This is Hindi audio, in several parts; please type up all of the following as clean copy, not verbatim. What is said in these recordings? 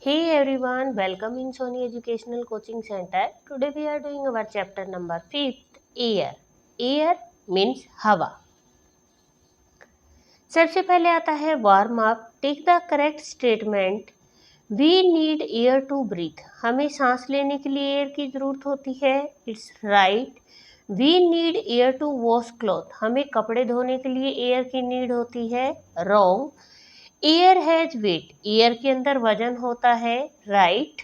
Hey everyone, welcome in Sony Educational Coaching Center. Today we are doing our chapter number 5th, Air. Air means हवा. सबसे पहले आता है warm up. Take the correct statement. We need air to breathe. हमें सांस लेने के लिए एयर की जरूरत होती है. It's right. We need air to wash cloth. हमें कपड़े धोने के लिए एयर की नीड होती है. Wrong. Air has weight. Air के अंदर वजन होता है. Right.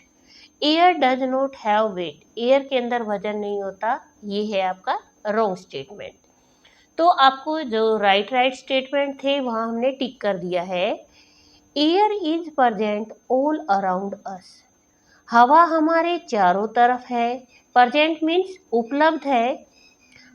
Air does not have weight. Air के अंदर वजन नहीं होता. ये है आपका रॉन्ग स्टेटमेंट. तो आपको जो राइट स्टेटमेंट थे वहां हमने टिक कर दिया है. Air is present all around अस. हवा हमारे चारों तरफ है. प्रेजेंट मीन्स उपलब्ध है.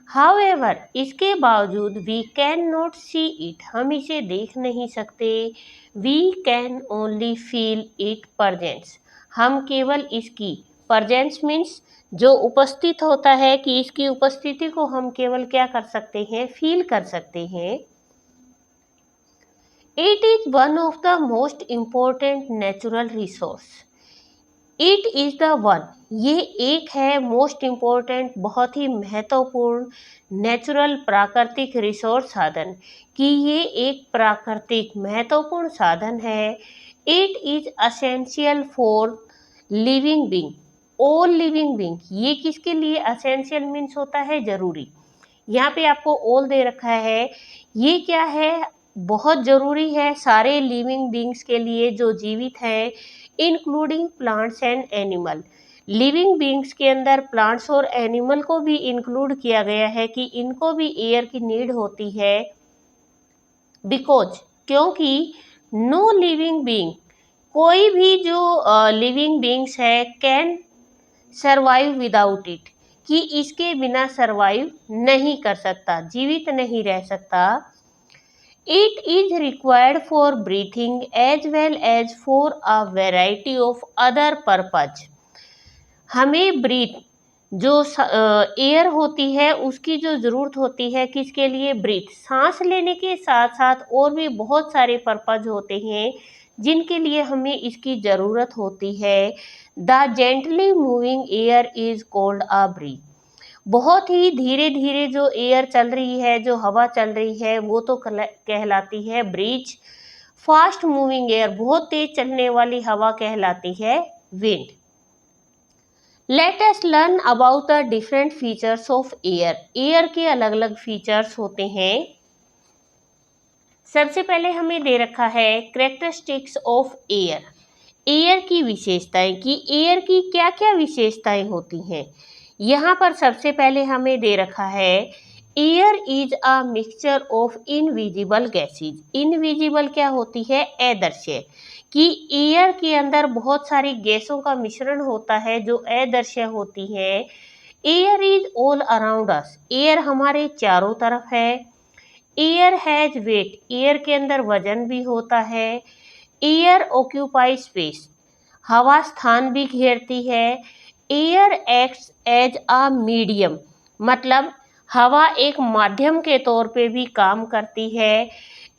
हाउएवर इसके बावजूद we can not see it. हम इसे देख नहीं सकते. We can only feel it presence. हम केवल इसकी प्रेजेंस मीन्स जो उपस्थित होता है कि इसकी उपस्थिति को हम केवल क्या कर सकते हैं, फील कर सकते हैं. It is one of the most important natural resource. It is the one. ये एक है मोस्ट इम्पोर्टेंट, बहुत ही महत्वपूर्ण नेचुरल प्राकृतिक रिसोर्स साधन, कि ये एक प्राकृतिक महत्वपूर्ण साधन है. It is essential for living being. All living being. ये किसके लिए असेंशियल मीन्स होता है जरूरी. यहाँ पे आपको ऑल दे रखा है. ये क्या है, बहुत जरूरी है सारे लिविंग बींग्स के लिए जो जीवित हैं, including plants and animal. Living beings के अंदर प्लांट्स और एनिमल को भी इंक्लूड किया गया है कि इनको भी एयर की नीड होती है. बिकॉज क्योंकि नो लिविंग बींग, कोई भी जो लिविंग बींग्स है कैन सर्वाइव विदाउट इट, कि इसके बिना सर्वाइव नहीं कर सकता, जीवित नहीं रह सकता. It is required for breathing as well as for a variety of other purpose. हमें ब्रीथ जो एयर होती है उसकी जो ज़रूरत होती है किसके लिए, ब्रीथ, सांस लेने के साथ साथ और भी बहुत सारे पर्पज होते हैं जिनके लिए हमें इसकी ज़रूरत होती है. The gently moving air is called a breath. बहुत ही धीरे धीरे जो एयर चल रही है, जो हवा चल रही है, वो तो कहलाती है ब्रीज. फास्ट मूविंग एयर, बहुत तेज चलने वाली हवा कहलाती है wind. Let us learn about the different features of air. Air के अलग अलग फीचर्स होते हैं. सबसे पहले हमें दे रखा है कैरेक्टरिस्टिक्स ऑफ एयर. एयर की विशेषताएं, कि एयर की क्या क्या विशेषताएं होती हैं. यहाँ पर सबसे पहले हमें दे रखा है air is a mixture of invisible gases. Invisible क्या होती है, अदृश्य, कि एयर के अंदर बहुत सारी गैसों का मिश्रण होता है जो अदृश्य होती है. Air is all around us. Air हमारे चारों तरफ है. Air has weight. एयर के अंदर वजन भी होता है. Air occupy space. हवा स्थान भी घेरती है. Air acts as a medium, मतलब हवा एक माध्यम के तौर पे भी काम करती है.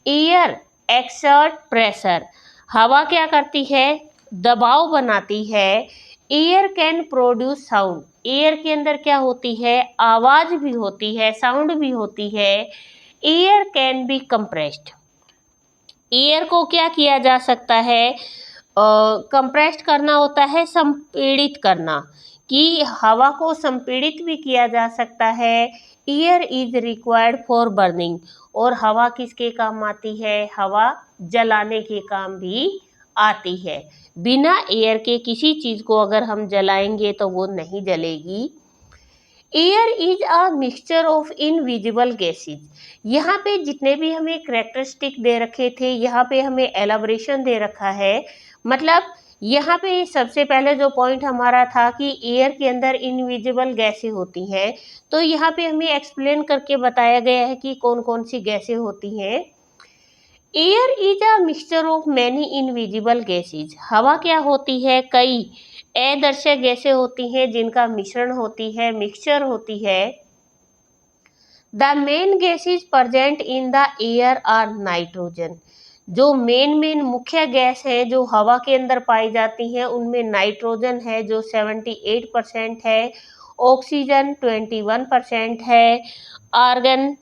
Air exert pressure. हवा क्या करती है, दबाव बनाती है. Air can produce sound. Air के अंदर क्या होती है, आवाज भी होती है, साउंड भी होती है. Air can be compressed. Air को क्या किया जा सकता है, कंप्रेस्ड करना होता है, संपीड़ित करना, कि हवा को संपीड़ित भी किया जा सकता है. Air is required for burning. और हवा किसके काम आती है, हवा जलाने के काम भी आती है. बिना एयर के किसी चीज़ को अगर हम जलाएंगे तो वो नहीं जलेगी. Air is a mixture of invisible gases. यहाँ पे जितने भी हमें करेक्टरिस्टिक दे रखे थे, यहाँ पे हमें एलाबोरेशन दे रखा है. मतलब यहाँ पे सबसे पहले जो पॉइंट हमारा था कि एयर के अंदर इनविजिबल गैसें होती हैं, तो यहाँ पे हमें एक्सप्लेन करके बताया गया है कि कौन कौन सी गैसें होती हैं. Air is a mixture of many invisible gases. हवा क्या होती है, कई अदृश्य गैसें होती हैं जिनका मिश्रण होती है, मिक्सचर होती है. The main gases present in the air are nitrogen. जो मेन मुख्य गैस है जो हवा के अंदर पाई जाती हैं उनमें नाइट्रोजन है जो 78% है, ऑक्सीजन 21% है, आर्गन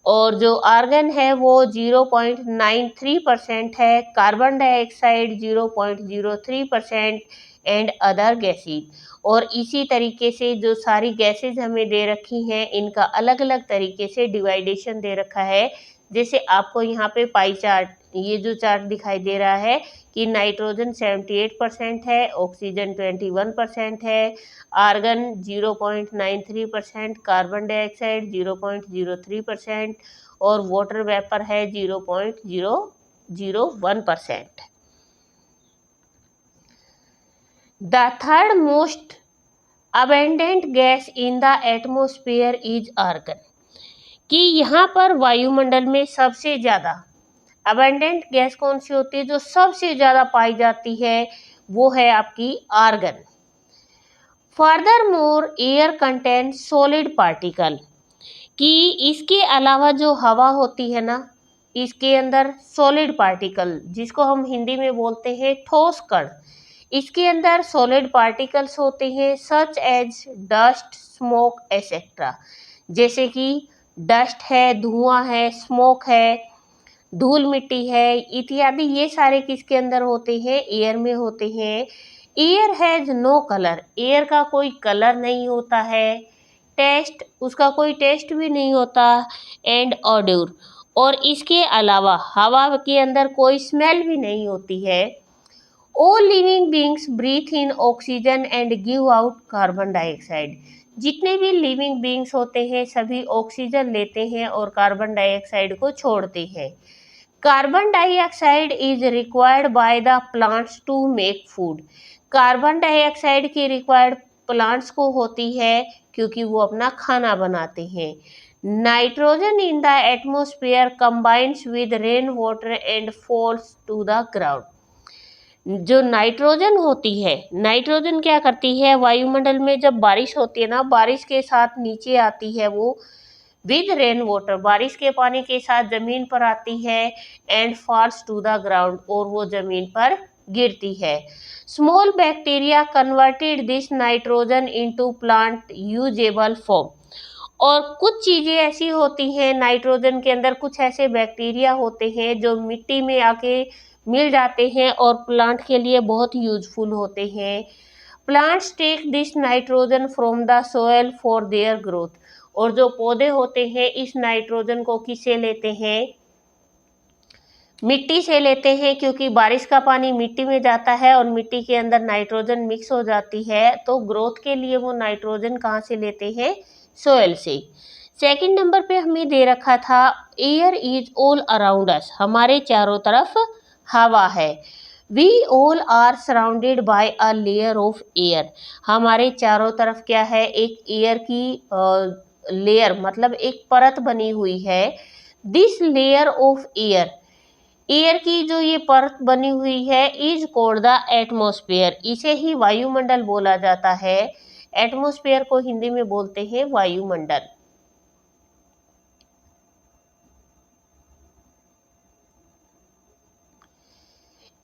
और जो आर्गन है वो 0.93% है, carbon dioxide 0.03% and other gases. और इसी तरीके से जो सारी गैसेज हमें दे रखी हैं इनका अलग अलग तरीके से डिवाइडेशन दे रखा है। जैसे आपको यहाँ पे पाई चार्ट, ये जो चार्ट दिखाई दे रहा है कि नाइट्रोजन 78% है, ऑक्सीजन 21% है, आर्गन 0.93%, कार्बन डाइऑक्साइड 0.03% और वाटर वेपर है 0.001%। The third most abundant gas in the atmosphere is argon, कि यहाँ पर वायुमंडल में सबसे ज़्यादा अबेंडेंट गैस कौन सी होती है, जो सबसे ज़्यादा पाई जाती है वो है आपकी argon. Further more air content solid particle, कि इसके अलावा जो हवा होती है ना इसके अंदर सॉलिड पार्टिकल, जिसको हम हिंदी में बोलते हैं ठोस कण, इसके अंदर सॉलिड पार्टिकल्स होते हैं such as dust, smoke etcetera. जैसे कि डस्ट है, धुआं है, स्मोक है, धूल मिट्टी है इत्यादि, ये सारे किसके अंदर होते हैं, एयर में होते हैं। Air has no colour, air का कोई कलर नहीं होता है। टेस्ट, उसका कोई टेस्ट भी नहीं होता। एंड ऑड्यूर, और इसके अलावा हवा के अंदर कोई स्मेल भी नहीं होती है। All living beings breathe in oxygen and give out carbon dioxide, जितने भी लिविंग बींग्स होते हैं सभी ऑक्सीजन लेते हैं और कार्बन डाइऑक्साइड को छोड़ते हैं। Carbon dioxide is required by the plants to make food, carbon dioxide की रिक्वायर्ड प्लांट्स को होती है क्योंकि वो अपना खाना बनाते हैं। Nitrogen in the atmosphere combines with rain water and falls to the ground, जो नाइट्रोजन होती है, नाइट्रोजन क्या करती है, वायुमंडल में जब बारिश होती है ना, बारिश के साथ नीचे आती है वो विद रेन वाटर, बारिश के पानी के साथ जमीन पर आती है and falls to the ground, और वो जमीन पर गिरती है। Small bacteria converted this nitrogen into plant usable form, और कुछ चीज़ें ऐसी होती हैं नाइट्रोजन के अंदर, कुछ ऐसे बैक्टीरिया होते हैं जो मिट्टी में आके मिल जाते हैं और प्लांट के लिए बहुत यूजफुल होते हैं। Plants take this nitrogen from the soil for their growth, और जो पौधे होते हैं इस नाइट्रोजन को किससे लेते हैं, मिट्टी से लेते हैं, क्योंकि बारिश का पानी मिट्टी में जाता है और मिट्टी के अंदर नाइट्रोजन मिक्स हो जाती है, तो ग्रोथ के लिए वो नाइट्रोजन कहाँ से लेते हैं, सोयल से। सेकंड नंबर पे हमें दे रखा था air is all around us, हमारे चारों तरफ हवा है। We all are surrounded by a layer of air, हमारे चारों तरफ क्या है, एक एयर की लेयर मतलब एक परत बनी हुई है। This layer of air, air की जो ये परत बनी हुई है इज कॉल्ड द एटमॉस्फेयर, इसे ही वायुमंडल बोला जाता है। एटमॉस्फेयर को हिंदी में बोलते हैं वायुमंडल।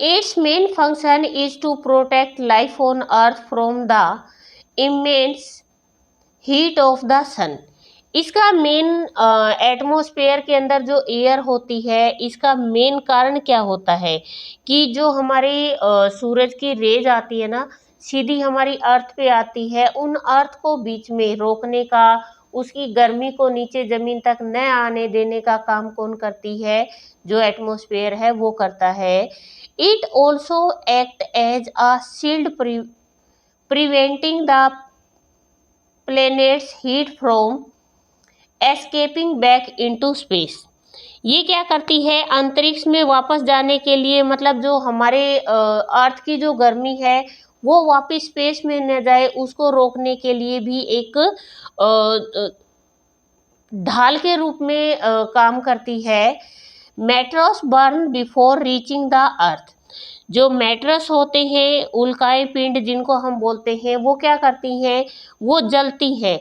Its main function is to protect life on earth from the immense heat of the sun, इसका मेन एटमॉस्फेयर के अंदर जो एयर होती है इसका मेन कारण क्या होता है कि जो हमारे सूरज की रेज आती है ना सीधी हमारी अर्थ पे आती है, उन अर्थ को बीच में रोकने का, उसकी गर्मी को नीचे ज़मीन तक न आने देने का काम कौन करती है, जो एटमॉस्फेयर है वो करता है। It also act as a shield preventing the planet's heat from escaping back into space, ये क्या करती है, अंतरिक्ष में वापस जाने के लिए, मतलब जो हमारे अर्थ की जो गर्मी है वो वापस स्पेस में न जाए उसको रोकने के लिए भी एक ढाल के रूप में काम करती है। मैट्रस burn before reaching the earth, जो मैट्रस होते हैं उल्काएं पिंड जिनको हम बोलते हैं वो क्या करती हैं, वो जलती हैं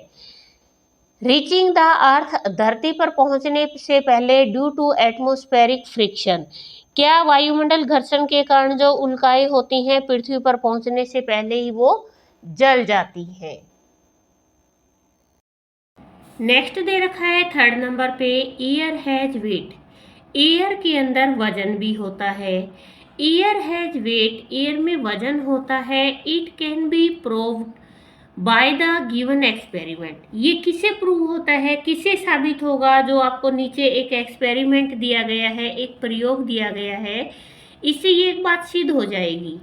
रीचिंग द अर्थ, धरती पर पहुंचने से पहले ड्यू टू एटमॉस्फेरिक फ्रिक्शन, क्या वायुमंडल घर्षण के कारण जो उल्काएं होती हैं पृथ्वी पर पहुंचने से पहले ही वो जल जाती हैं। नेक्स्ट दे रखा है 3rd नंबर पे, एयर हैज वेट। एयर के अंदर वजन भी होता है। एयर हैज वेट, एयर में वजन होता है। It can be proved by the given experiment. ये किससे प्रूव होता है, किससे साबित होगा? जो आपको नीचे एक एक्सपेरिमेंट दिया गया है, एक प्रयोग दिया गया है, इससे ये एक बात सिद्ध हो जाएगी।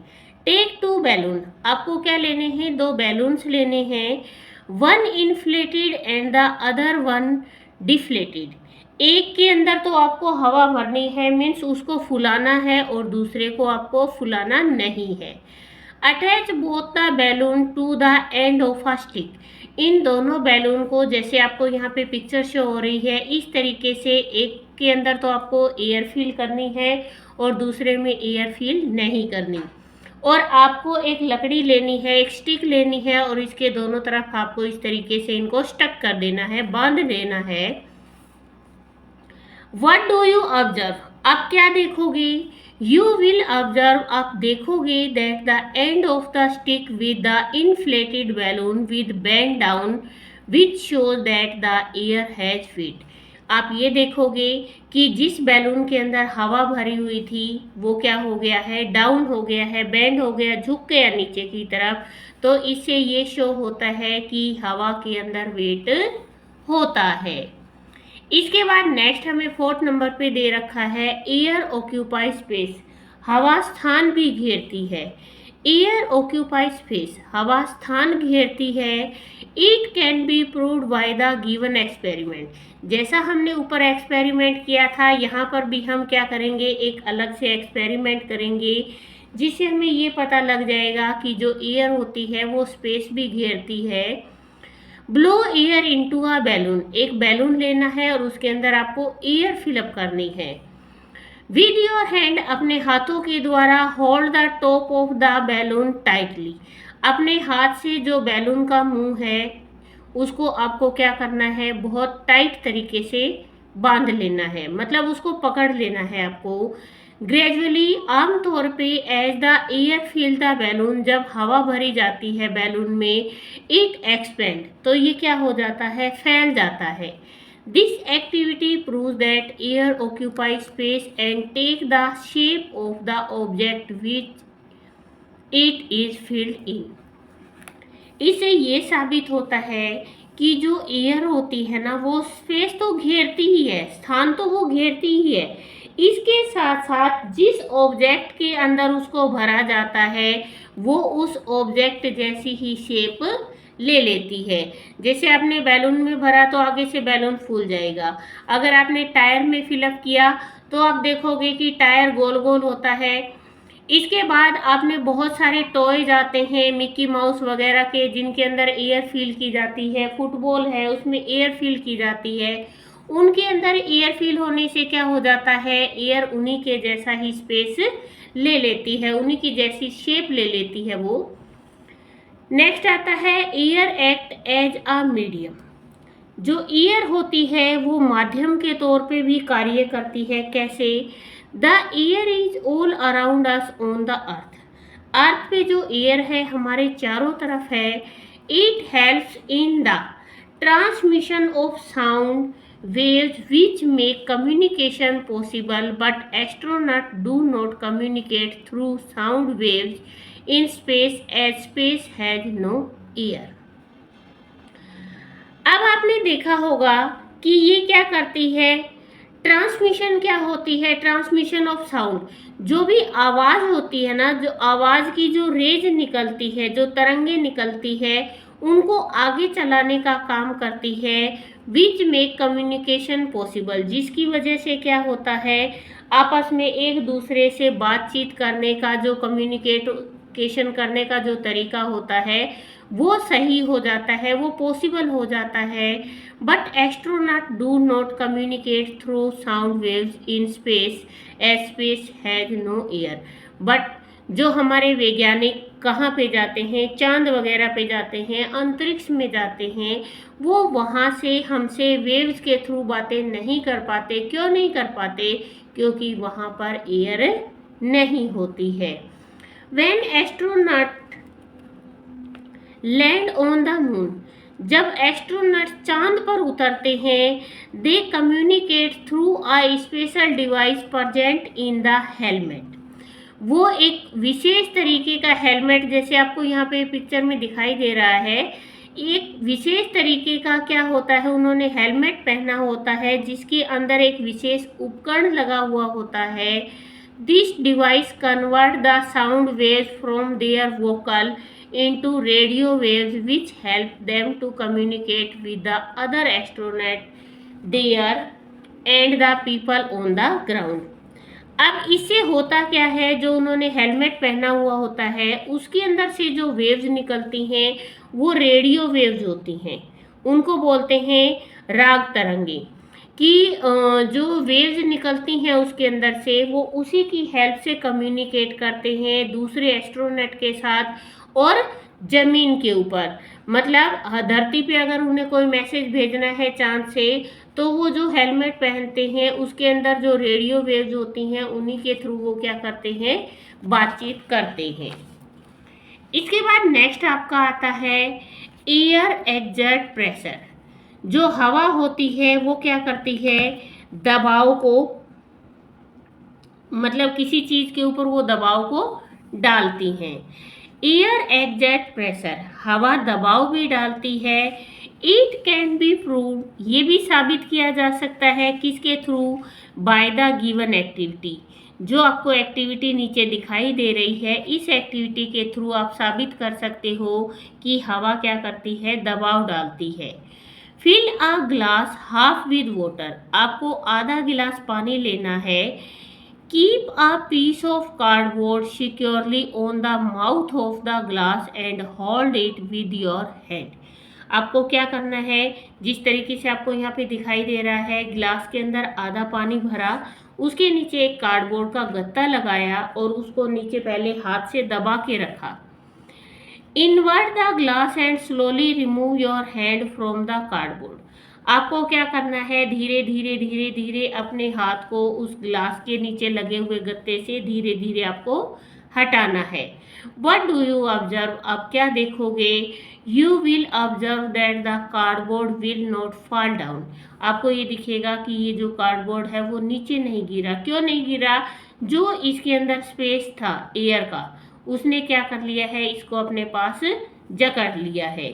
टेक 2 बैलून, आपको क्या लेने हैं? 2 बैलून्स लेने हैं। One inflated and the other one deflated. एक के अंदर तो आपको हवा भरनी है, मीन्स उसको फुलाना है, और दूसरे को आपको फुलाना नहीं है। Attach both the balloon to the end of a stick. इन दोनों बैलून को, जैसे आपको यहाँ पे पिक्चर शो हो रही है, इस तरीके से एक के अंदर तो आपको एयर फील करनी है और दूसरे में एयर फील नहीं करनी। और आपको एक लकड़ी लेनी है, एक स्टिक लेनी है, और इसके दोनों तरफ आपको इस तरीके से इनको स्टक कर देना है, बांध देना है। What do you observe? आप क्या देखोगे? You will observe, आप देखोगे that the end of the stick with the inflated balloon with bend down, which shows that the air has fit. आप ये देखोगे कि जिस बैलून के अंदर हवा भरी हुई थी वो क्या हो गया है? डाउन हो गया है, बेंड हो गया, झुक गया नीचे की तरफ। तो इससे ये शो होता है कि हवा के अंदर वेट होता है। इसके बाद नेक्स्ट हमें 4th नंबर पे दे रखा है, एयर ऑक्यूपाई स्पेस। हवा स्थान भी घेरती है। एयर ऑक्यूपाई स्पेस, हवा स्थान घेरती है। It can be proved by the given experiment. जैसा हमने ऊपर एक्सपेरिमेंट किया था, यहाँ पर भी हम क्या करेंगे? एक अलग से एक्सपेरिमेंट करेंगे, जिससे हमें ये पता लग जाएगा कि जो एयर होती है वो स्पेस भी घेरती है। Blow air into a balloon, एक बैलून लेना है और उसके अंदर आपको एयर फिलअप करनी है। विद योर हैंड, अपने हाथों के द्वारा hold the top of the balloon tightly. अपने हाथ से जो बैलून का मुंह है उसको आपको क्या करना है? बहुत टाइट तरीके से बांध लेना है, मतलब उसको पकड़ लेना है आपको। ग्रेजुअली, आमतौर पे, as the air fill the balloon, जब हवा भरी जाती है बैलून में, इट एक्सपेंड, तो ये क्या हो जाता है? फैल जाता है। This activity proves that air occupy space and take the shape of the object which it is filled in. इससे ये साबित होता है कि जो एयर होती है ना, वो स्पेस तो घेरती ही है, स्थान तो वो घेरती ही है, इसके साथ साथ जिस ऑब्जेक्ट के अंदर उसको भरा जाता है वो उस ऑब्जेक्ट जैसी ही शेप ले लेती है। जैसे आपने बैलून में भरा तो आगे से बैलून फूल जाएगा। अगर आपने टायर में फिलअप किया तो आप देखोगे कि टायर गोल गोल होता है। इसके बाद आपने बहुत सारे टॉयज आते हैं मिक्की माउस वगैरह के, जिनके अंदर एयर फील की जाती है। फुटबॉल है, उसमें एयर फील की जाती है। उनके अंदर एयर फील होने से क्या हो जाता है? एयर उन्हीं के जैसा ही स्पेस ले लेती है, उन्हीं की जैसी शेप ले लेती है वो। नेक्स्ट आता है, air act as a medium. जो एयर होती है वो माध्यम के तौर पे भी कार्य करती है। कैसे? The air is all around us on the earth. Earth पे जो एयर है हमारे चारों तरफ है। It helps in the transmission of sound waves which make communication possible, but astronauts do not communicate through sound waves in space as space has no air. अब आपने देखा होगा कि ये क्या करती है? ट्रांसमिशन क्या होती है? Transmission of sound. जो भी आवाज़ होती है ना, जो आवाज़ की जो रेज निकलती है, जो तरंगे निकलती है, उनको आगे चलाने का काम करती है। विच मेक कम्युनिकेशन पॉसिबल, जिसकी वजह से क्या होता है? आपस में एक दूसरे से बातचीत करने का, जो कम्युनिकेशन करने का जो तरीका होता है वो सही हो जाता है, वो पॉसिबल हो जाता है। But astronaut do not communicate through sound waves in space as space has no air. But जो हमारे वैज्ञानिक कहाँ पे जाते हैं? चांद वगैरह पे जाते हैं, अंतरिक्ष में जाते हैं, वो वहाँ से हमसे वेव्स के थ्रू बातें नहीं कर पाते। क्यों नहीं कर पाते? क्योंकि वहाँ पर एयर नहीं होती है। When astronaut land on the moon, जब एस्ट्रोनॉट चांद पर उतरते हैं, दे communicate through a special device present in the helmet. वो एक विशेष तरीके का हेलमेट, जैसे आपको यहाँ पे पिक्चर में दिखाई दे रहा है, एक विशेष तरीके का क्या होता है, उन्होंने हेलमेट पहना होता है जिसके अंदर एक विशेष उपकरण लगा हुआ होता है। This device convert the sound waves from their vocal into radio waves which help them to communicate with the other astronaut there and the people on the ground। अब इससे होता क्या है, जो उन्होंने हेलमेट पहना हुआ होता है उसके अंदर से जो वेव्स निकलती हैं वो रेडियो वेव्स होती हैं, उनको बोलते हैं राग तरंगे। कि जो वेव्स निकलती हैं उसके अंदर से वो उसी की हेल्प से कम्युनिकेट करते हैं दूसरे एस्ट्रोनॉट के साथ और जमीन के ऊपर। मतलब धरती पे अगर उन्हें कोई मैसेज भेजना है चांद से, तो वो जो हेलमेट पहनते हैं उसके अंदर जो रेडियो वेव्स होती हैं उन्हीं के थ्रू वो क्या करते हैं, बातचीत करते हैं। इसके बाद नेक्स्ट आपका आता है एयर एग्जर्ट प्रेशर। जो हवा होती है वो क्या करती है, दबाव को, मतलब किसी चीज के ऊपर वो दबाव को डालती हैं। एयर एग्जर्ट प्रेशर, हवा दबाव भी डालती है। इट कैन बी प्रूव, ये भी साबित किया जा सकता है किसके through, by the given activity. जो आपको एक्टिविटी नीचे दिखाई दे रही है, इस एक्टिविटी के थ्रू आप साबित कर सकते हो कि हवा क्या करती है, दबाव डालती है। Fill a glass half with water, आपको आधा गिलास पानी लेना है। Keep a piece of cardboard securely on the mouth of the glass and hold it with your hand. आपको क्या करना है, जिस तरीके से आपको यहाँ पे दिखाई दे रहा है, ग्लास के अंदर आधा पानी भरा, उसके नीचे एक कार्डबोर्ड का गत्ता लगाया और उसको नीचे पहले हाथ से दबा के रखा। Invert the glass and slowly remove your hand from the cardboard. आपको क्या करना है, धीरे धीरे धीरे धीरे अपने हाथ को उस ग्लास के नीचे लगे हुए गत्ते से धीरे धीरे आपको हटाना है। वट डू यू ऑब्जर्व, आप क्या देखोगे, you will observe that the cardboard will not fall down. आपको ये दिखेगा कि ये जो कार्डबोर्ड है वो नीचे नहीं गिरा। क्यों नहीं गिरा, जो इसके अंदर स्पेस था एयर का, उसने क्या कर लिया है, इसको अपने पास जकड़ लिया है।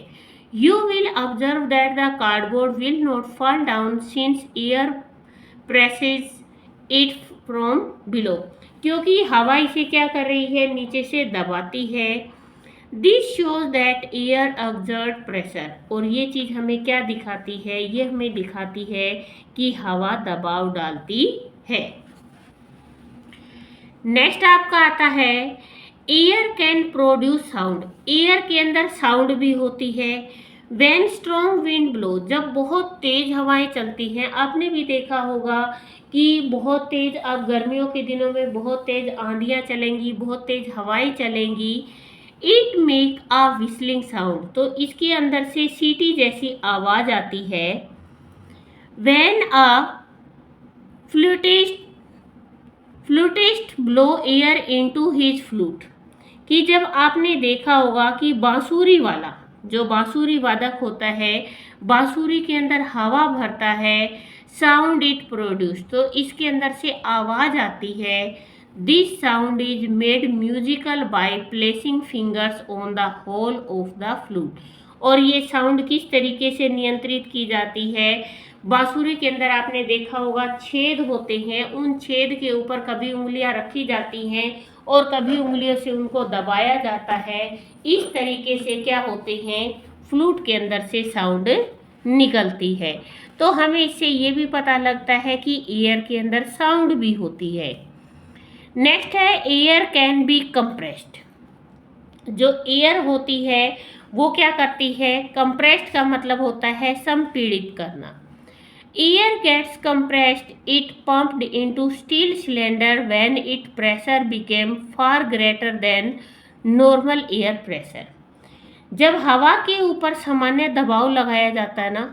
You will observe that the cardboard will not fall down since air presses it from below, क्योंकि हवा इसे क्या कर रही है, नीचे से दबाती है। This shows that air exert pressure, और ये चीज़ हमें क्या दिखाती है, ये हमें दिखाती है कि हवा दबाव डालती है। नेक्स्ट आपका आता है air can produce sound. Air के अंदर साउंड भी होती है। व्हेन स्ट्रॉन्ग विंड ब्लो, जब बहुत तेज हवाएं चलती हैं, आपने भी देखा होगा कि बहुत तेज, अब गर्मियों के दिनों में बहुत तेज आंधियां चलेंगी, बहुत तेज हवाएं चलेंगी। It make a whistling sound, तो इसके अंदर से सीटी जैसी आवाज आती है। When a flautist blow air into his flute, कि जब आपने देखा होगा कि बांसुरी वाला, जो बांसुरी वादक होता है, बांसुरी के अंदर हवा भरता है, साउंड इट प्रोड्यूस, तो इसके अंदर से आवाज आती है। This sound is made musical by placing fingers on the hole of the flute, और ये साउंड किस तरीके से नियंत्रित की जाती है, बांसुरी के अंदर आपने देखा होगा छेद होते हैं, उन छेद के ऊपर कभी उंगलियां रखी जाती हैं और कभी उंगलियों से उनको दबाया जाता है। इस तरीके से क्या होते हैं, फ्लूट के अंदर से साउंड निकलती है। तो हमें इससे ये भी पता लगता है कि एयर के अंदर साउंड भी होती है। नेक्स्ट है एयर कैन बी कंप्रेस्ड। जो एयर होती है वो क्या करती है, कंप्रेस्ड का मतलब होता है संपीड़ित करना। Air gets compressed, it pumped into steel cylinder when its pressure became far greater than normal air pressure। जब हवा के ऊपर सामान्य दबाव लगाया जाता है ना,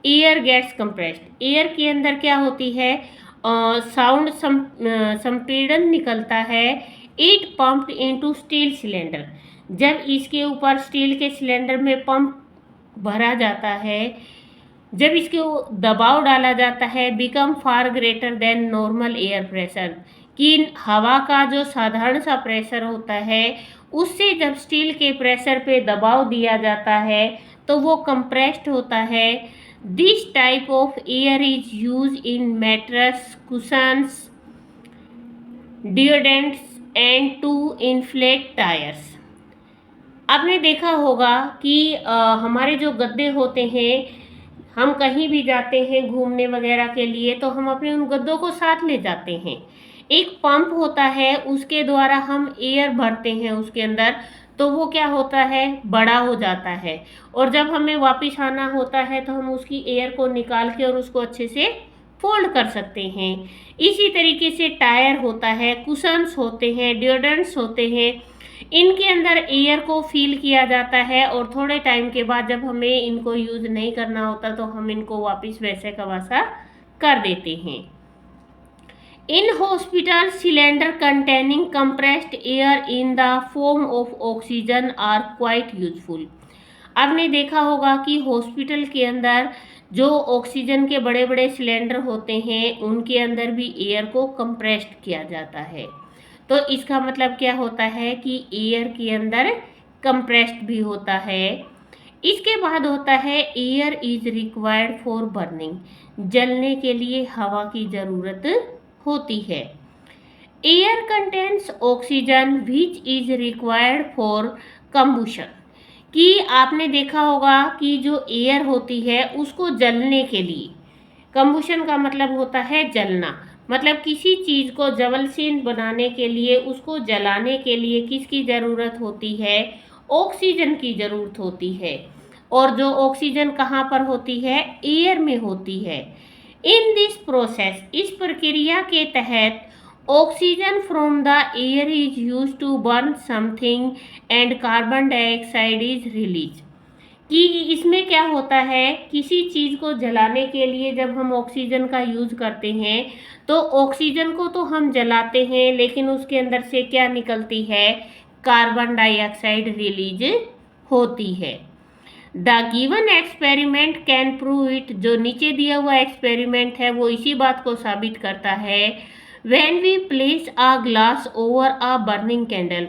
एयर गेट्स कंप्रेस्ड, एयर के अंदर क्या होती है, साउंड संपीड़न निकलता है। It pumped into steel cylinder, जब इसके ऊपर स्टील के सिलेंडर में पंप भरा जाता है, जब इसके दबाव डाला जाता है, become far greater than normal air pressure, कि हवा का जो साधारण सा प्रेशर होता है उससे जब स्टील के प्रेशर पे दबाव दिया जाता है तो वो कंप्रेस्ड होता है। This type of air is use in mattress, cushions, deodorants and to inflate tyres. आपने देखा होगा कि हमारे जो गद्दे होते हैं, हम कहीं भी जाते हैं घूमने वगैरह के लिए तो हम अपने उन गद्दों को साथ ले जाते हैं। एक पंप होता है, उसके द्वारा हम एयर भरते हैं उसके अंदर, तो वो क्या होता है, बड़ा हो जाता है, और जब हमें वापस आना होता है तो हम उसकी एयर को निकाल के और उसको अच्छे से फोल्ड कर सकते हैं। इसी तरीके से टायर होता है, कुशन्स होते हैं, डिओड्रेंट्स होते हैं, इनके अंदर एयर को फील किया जाता है और थोड़े टाइम के बाद जब हमें इनको यूज़ नहीं करना होता तो हम इनको वापस वैसे का वैसा कर देते हैं। In hospital, cylinder containing compressed air in the form of oxygen are quite useful. आपने देखा होगा कि हॉस्पिटल के अंदर जो ऑक्सीजन के बड़े बड़े सिलेंडर होते हैं उनके अंदर भी एयर को कंप्रेस्ड किया जाता है। तो इसका मतलब क्या होता है कि एयर के अंदर कंप्रेस्ड भी होता है। इसके बाद होता है air is required for burning, जलने के लिए हवा की ज़रूरत होती है। Air contains oxygen which is required for combustion, कि आपने देखा होगा कि जो एयर होती है उसको जलने के लिए, कंबुशन का मतलब होता है जलना, मतलब किसी चीज़ को ज्वलनशील बनाने के लिए, उसको जलाने के लिए किसकी ज़रूरत होती है, ऑक्सीजन की ज़रूरत होती है। और जो ऑक्सीजन कहाँ पर होती है, एयर में होती है। इन दिस प्रोसेस, इस प्रक्रिया के तहत oxygen from the air is use to burn something and carbon dioxide is release, कि इसमें क्या होता है, किसी चीज़ को जलाने के लिए जब हम ऑक्सीजन का यूज़ करते हैं तो ऑक्सीजन को तो हम जलाते हैं लेकिन उसके अंदर से क्या निकलती है, कार्बन डाइऑक्साइड रिलीज होती है। The given experiment can prove it, जो नीचे दिया हुआ एक्सपेरिमेंट है वो इसी बात को साबित करता है। When we place a glass over a burning candle,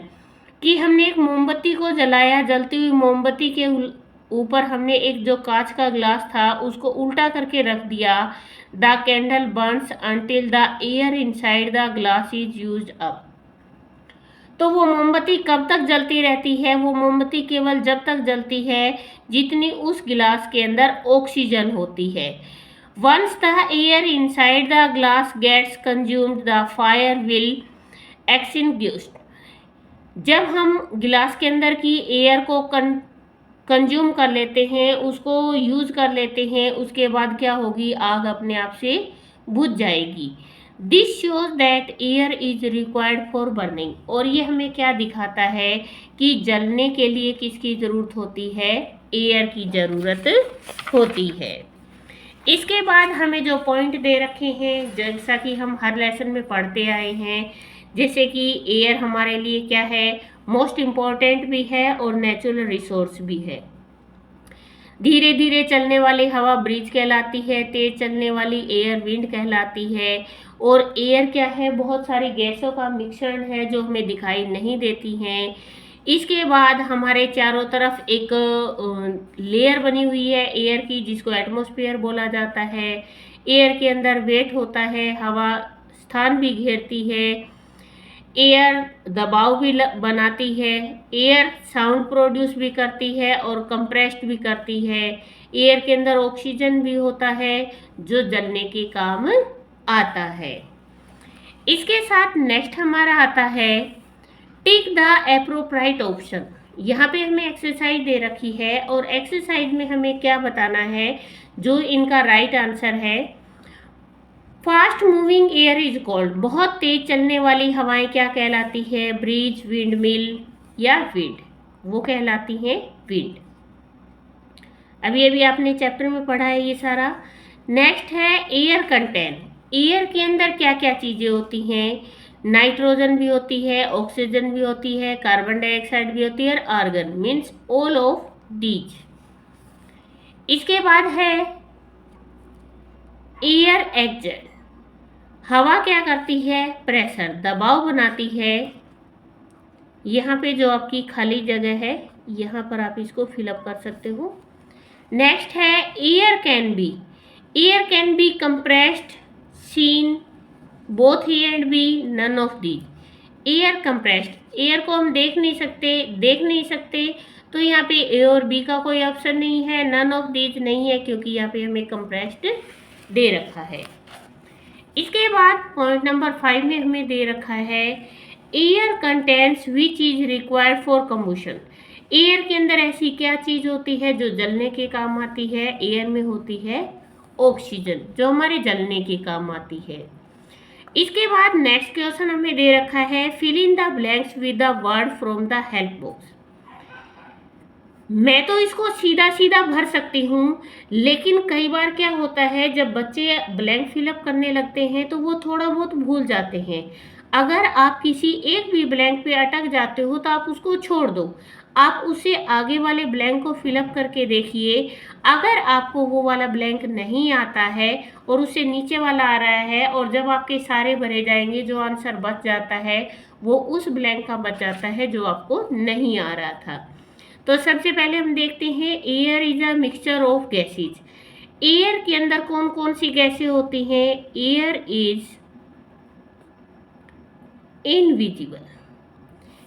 कि हमने एक मोमबत्ती को जलाया, जलती हुई मोमबत्ती के ऊपर हमने एक जो कांच का ग्लास था उसको उल्टा करके रख दिया। The candle Burns until the air inside the glass is used up, तो वो मोमबत्ती कब तक जलती रहती है, वो मोमबत्ती केवल जब तक जलती है जितनी उस गिलास के अंदर ऑक्सीजन होती है। Once the air inside the glass gets consumed the fire will extinguish, जब हम गिलास के अंदर की एयर को कंज्यूम कर लेते हैं, उसको यूज़ कर लेते हैं, उसके बाद क्या होगी, आग अपने आप से बुझ जाएगी। This shows that air is required for burning, और ये हमें क्या दिखाता है कि जलने के लिए किसकी ज़रूरत होती है, एयर की ज़रूरत होती है। इसके बाद हमें जो पॉइंट दे रखे हैं, जैसा कि हम हर लेसन में पढ़ते आए हैं, जैसे कि एयर हमारे लिए क्या है, मोस्ट इम्पॉर्टेंट भी है और नेचुरल रिसोर्स भी है। धीरे धीरे चलने वाली हवा ब्रीज कहलाती है, तेज चलने वाली एयर विंड कहलाती है, और एयर क्या है, बहुत सारी गैसों का मिश्रण है जो हमें दिखाई नहीं देती हैं। इसके बाद हमारे चारों तरफ एक लेयर बनी हुई है एयर की, जिसको एटमॉस्फेयर बोला जाता है। एयर के अंदर वेट होता है, हवा स्थान भी घेरती है, एयर दबाव भी बनाती है, एयर साउंड प्रोड्यूस भी करती है और कंप्रेस्ड भी करती है। एयर के अंदर ऑक्सीजन भी होता है जो जलने के काम आता है। इसके साथ नेक्स्ट हमारा आता है टिक द एप्रोप्राइट ऑप्शन। यहाँ पे हमें एक्सरसाइज दे रखी है और एक्सरसाइज में हमें क्या बताना है, जो इनका राइट आंसर है। Fast moving air is called, बहुत तेज चलने वाली हवाएं क्या कहलाती है, ब्रीज, विंड मिल या विंड, वो कहलाती हैं विंड। अभी अभी आपने चैप्टर में पढ़ा है ये सारा। नेक्स्ट है एयर कंटेन। एयर के अंदर क्या क्या चीज़ें होती हैं? नाइट्रोजन भी होती है, ऑक्सीजन भी होती है, कार्बन डाइऑक्साइड भी होती है और argon, means all of these. इसके बाद है एयर एक्जेट। हवा क्या करती है? प्रेशर, दबाव बनाती है। यहाँ पे जो आपकी खाली जगह है, यहाँ पर आप इसको फिलअप कर सकते हो। नेक्स्ट है air can be compressed, seen, both A and B, none of these. Air compressed, air को हम देख नहीं सकते, तो यहाँ पे ए और बी का कोई ऑप्शन नहीं है, नन ऑफ दीज नहीं है, क्योंकि यहाँ पे हमें कंप्रेस्ड दे रखा है। इसके बाद पॉइंट नंबर 5 में हमें दे रखा है air contents which is required for combustion. Air के अंदर ऐसी क्या चीज होती है जो जलने के काम आती है? एयर में होती है ऑक्सीजन, जो हमारे जलने के काम आती है। इसके बाद नेक्स्ट क्वेश्चन हमें दे रखा है fill in the blanks with the word from the help box. मैं तो इसको सीधा सीधा भर सकती हूँ, लेकिन कई बार क्या होता है, जब बच्चे ब्लैंक फिलअप करने लगते हैं तो वो थोड़ा बहुत भूल जाते हैं। अगर आप किसी एक भी ब्लैंक पे अटक जाते हो तो आप उसको छोड़ दो, आप उसे आगे वाले ब्लैंक को फिलअप करके देखिए। अगर आपको वो वाला ब्लैंक नहीं आता है और उससे नीचे वाला आ रहा है, और जब आपके सारे भरे जाएंगे जो आंसर बच जाता है वो उस ब्लैंक का बच जाता है जो आपको नहीं आ रहा था। तो सबसे पहले हम देखते हैं air is a mixture of gases. Air के अंदर कौन कौन सी गैसें होती हैं? एयर इज इनविजिबल,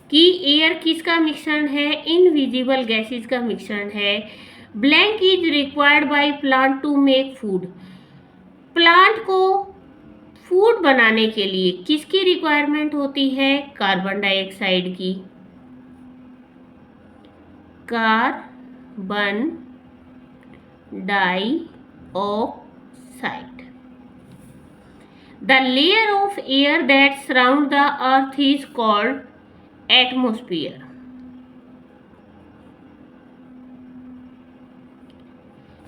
कि एयर किसका मिश्रण है? इनविजिबल गैसेज का मिश्रण है। Blank is required by plant to make food. Plant को फूड बनाने के लिए किसकी रिक्वायरमेंट होती है? कार्बन डाइऑक्साइड की। Carbon dioxide. The layer of air that surround the earth is called atmosphere.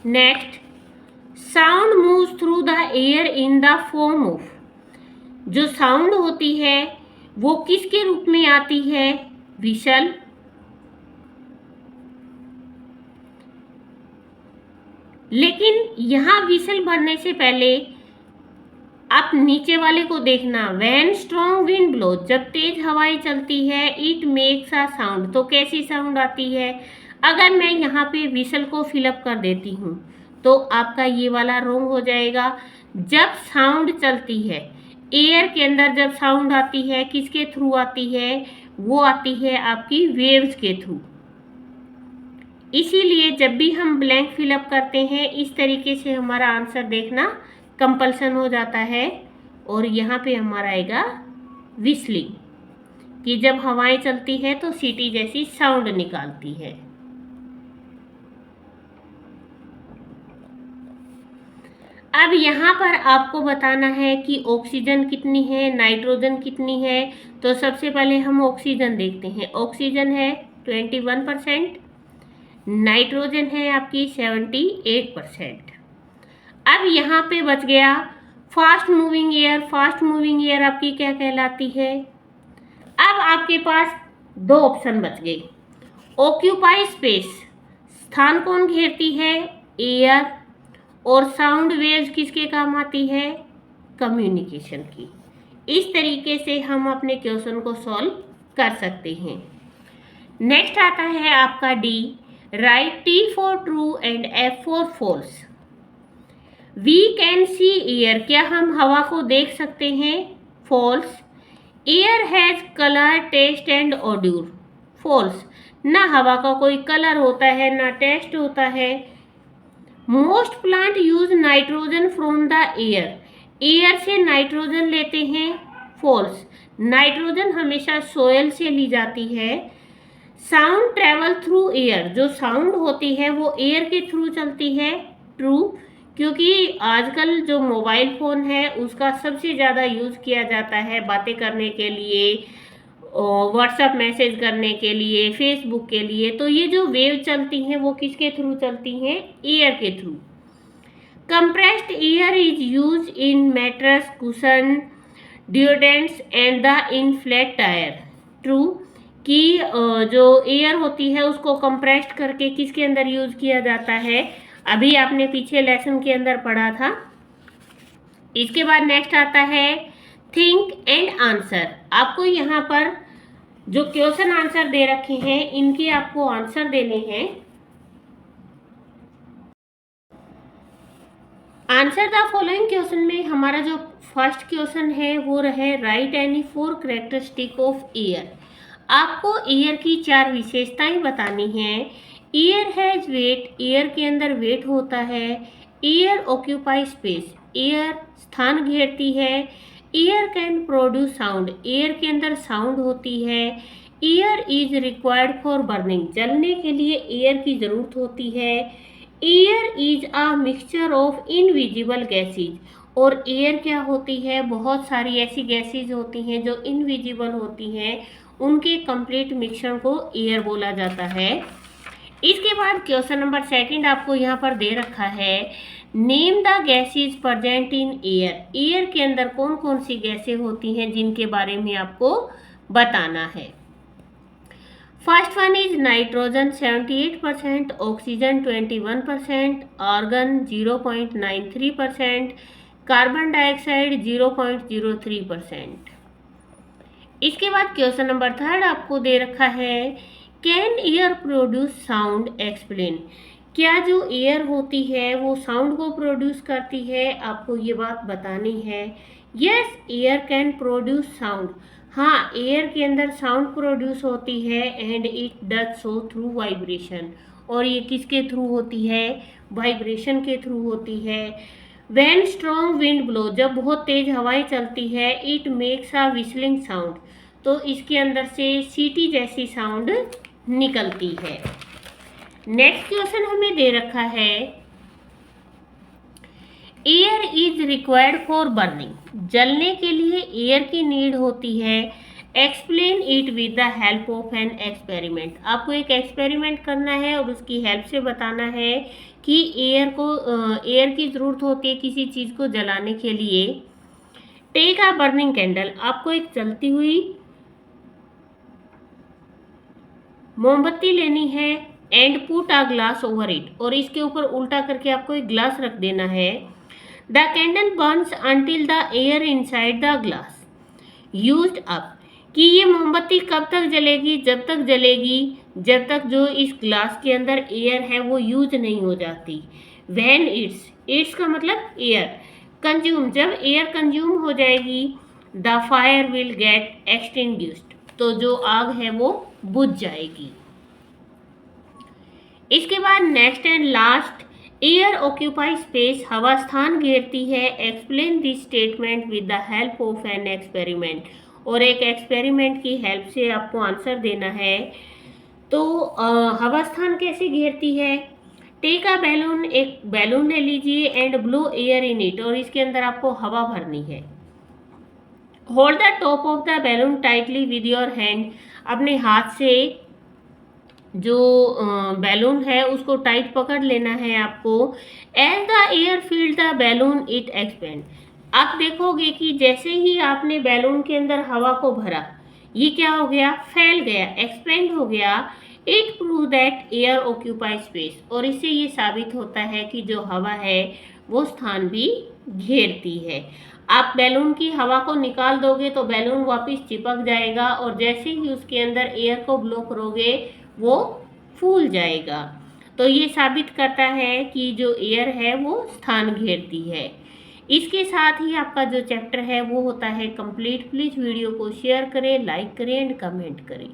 Next, sound moves through the air in the form of, जो साउंड होती है वो किसके रूप में आती है? विसल। लेकिन यहाँ विसल भरने से पहले आप नीचे वाले को देखना, व्हेन स्ट्रॉन्ग विंड ब्लो, जब तेज हवाएं चलती है, इट मेक्स अ साउंड, तो कैसी साउंड आती है? अगर मैं यहाँ पे विसल को फिलअप कर देती हूँ तो आपका ये वाला रॉन्ग हो जाएगा। जब साउंड चलती है एयर के अंदर, जब साउंड आती है किसके थ्रू आती है? वो आती है आपकी वेव्स के थ्रू। इसीलिए जब भी हम ब्लैंक फिलअप करते हैं इस तरीके से हमारा आंसर देखना कंपल्सन हो जाता है। और यहाँ पे हमारा आएगा विस्लिंग, कि जब हवाएं चलती है तो सीटी जैसी साउंड निकालती है। अब यहाँ पर आपको बताना है कि ऑक्सीजन कितनी है, नाइट्रोजन कितनी है। तो सबसे पहले हम ऑक्सीजन देखते हैं। ऑक्सीजन है 21%, नाइट्रोजन है आपकी 78%। अब यहाँ पे बच गया fast moving air. Fast moving air आपकी क्या कहलाती है? अब आपके पास दो ऑप्शन बच गए। ऑक्यूपाई स्पेस, स्थान कौन घेरती है? एयर। और साउंड वेव्स किसके काम आती है? कम्युनिकेशन की। इस तरीके से हम अपने क्वेश्चन को सॉल्व कर सकते हैं। नेक्स्ट आता है आपका D, write T for true and F for false. We can see air, क्या हम हवा को देख सकते हैं? False. Air has colour, taste and odour. False, ना हवा का कोई कलर होता है ना टेस्ट होता है। Most plant use nitrogen from the air, air से नाइट्रोजन लेते हैं। फॉल्स, नाइट्रोजन हमेशा सोयल से ली जाती है। साउंड ट्रेवल थ्रू एयर, जो साउंड होती है वो एयर के थ्रू चलती है। ट्रू, क्योंकि आजकल जो मोबाइल फ़ोन है उसका सबसे ज़्यादा यूज़ किया जाता है बातें करने के लिए, व्हाट्सएप मैसेज करने के लिए, फेसबुक के लिए। तो ये जो वेव चलती हैं वो किसके थ्रू चलती हैं? एयर के through. compressed air is used in mattress, cushion, deodorants and the in flat tire. True कि जो एयर होती है उसको कंप्रेस्ड करके किसके अंदर यूज किया जाता है, अभी आपने पीछे लेसन के अंदर पढ़ा था। इसके बाद नेक्स्ट आता है थिंक एंड आंसर। आपको यहाँ पर जो क्वेश्चन आंसर दे रखे हैं इनके आपको आंसर देने हैं। आंसर द फॉलोइंग क्वेश्चन में हमारा जो फर्स्ट क्वेश्चन है वो रहे right any 4 characteristic of air. आपको एयर की 4 विशेषताएं बतानी हैं। एयर हैज वेट, एयर के अंदर वेट होता है। एयर ऑक्यूपाई स्पेस, एयर स्थान घेरती है। Air can produce sound, air के अंदर साउंड होती है। Air is required for burning, जलने के लिए एयर की जरूरत होती है। Air is a mixture of invisible gases, और एयर क्या होती है, बहुत सारी ऐसी गैसेज होती हैं जो इनविजिबल होती हैं, उनके कंप्लीट मिक्सचर को एयर बोला जाता है। इसके बाद क्वेश्चन नंबर 2 आपको यहाँ पर दे रखा है name the gases present in air. Air के अंदर कौन कौन सी गैसें होती हैं जिनके बारे में आपको बताना है। First one is nitrogen 78%, oxygen 21%, argon 0.93%, carbon dioxide 0.03%। इसके बाद क्वेश्चन नंबर 3 आपको दे रखा है can air produce sound explain. क्या जो एयर होती है वो साउंड को प्रोड्यूस करती है, आपको ये बात बतानी है। Yes air can produce sound, हाँ एयर के अंदर साउंड प्रोड्यूस होती है and it does so through vibration, और ये किसके थ्रू होती है, वाइब्रेशन के थ्रू होती है। व्हेन स्ट्रॉन्ग विंड ब्लो, जब बहुत तेज हवाएं चलती है, it makes a whistling sound, तो इसके अंदर से सीटी जैसी साउंड निकलती है। नेक्स्ट क्वेश्चन हमें दे रखा है air is required for burning, जलने के लिए एयर की नीड होती है। Explain it with the help of an experiment, आपको एक एक्सपेरिमेंट करना है और उसकी हेल्प से बताना है कि एयर की ज़रूरत होती है किसी चीज़ को जलाने के लिए। टेक अ बर्निंग कैंडल, आपको एक जलती हुई मोमबत्ती लेनी है and put a glass over it, और इसके ऊपर उल्टा करके आपको एक ग्लास रख देना है। The candle Burns until the air inside the glass used up, कि ये मोमबत्ती कब तक जलेगी, जब तक जलेगी जब तक जो इस ग्लास के अंदर एयर है वो यूज नहीं हो जाती। व्हेन इट्स का मतलब एयर, कंज्यूम, जब एयर कंज्यूम हो जाएगी, the fire will get extinguished, तो जो आग है वो बुझ जाएगी। इसके बाद next and last air occupy space, हवा स्थान घेरती है। Explain this statement with the help of an experiment, और एक एक्सपेरिमेंट की हेल्प से आपको आंसर देना है। तो हवा स्थान कैसे घेरती है, टेक अ बैलून, एक बैलून ले लीजिए and blow air in it, और इसके अंदर आपको हवा भरनी है। Hold the top of the balloon tightly with your hand, अपने हाथ से जो बैलून है उसको टाइट पकड़ लेना है आपको। As the air filled the balloon it expand, आप देखोगे कि जैसे ही आपने बैलून के अंदर हवा को भरा, ये क्या हो गया, फैल गया, एक्सपेंड हो गया। It prove that air occupy space, और इससे ये साबित होता है कि जो हवा है वो स्थान भी घेरती है। आप बैलून की हवा को निकाल दोगे तो बैलून वापस चिपक जाएगा, और जैसे ही उसके अंदर एयर को ब्लो करोगे वो फूल जाएगा। तो ये साबित करता है कि जो एयर है वो स्थान घेरती है। इसके साथ ही आपका जो चैप्टर है वो होता है कंप्लीट। प्लीज़ वीडियो को शेयर करें, लाइक करें एंड कमेंट करें।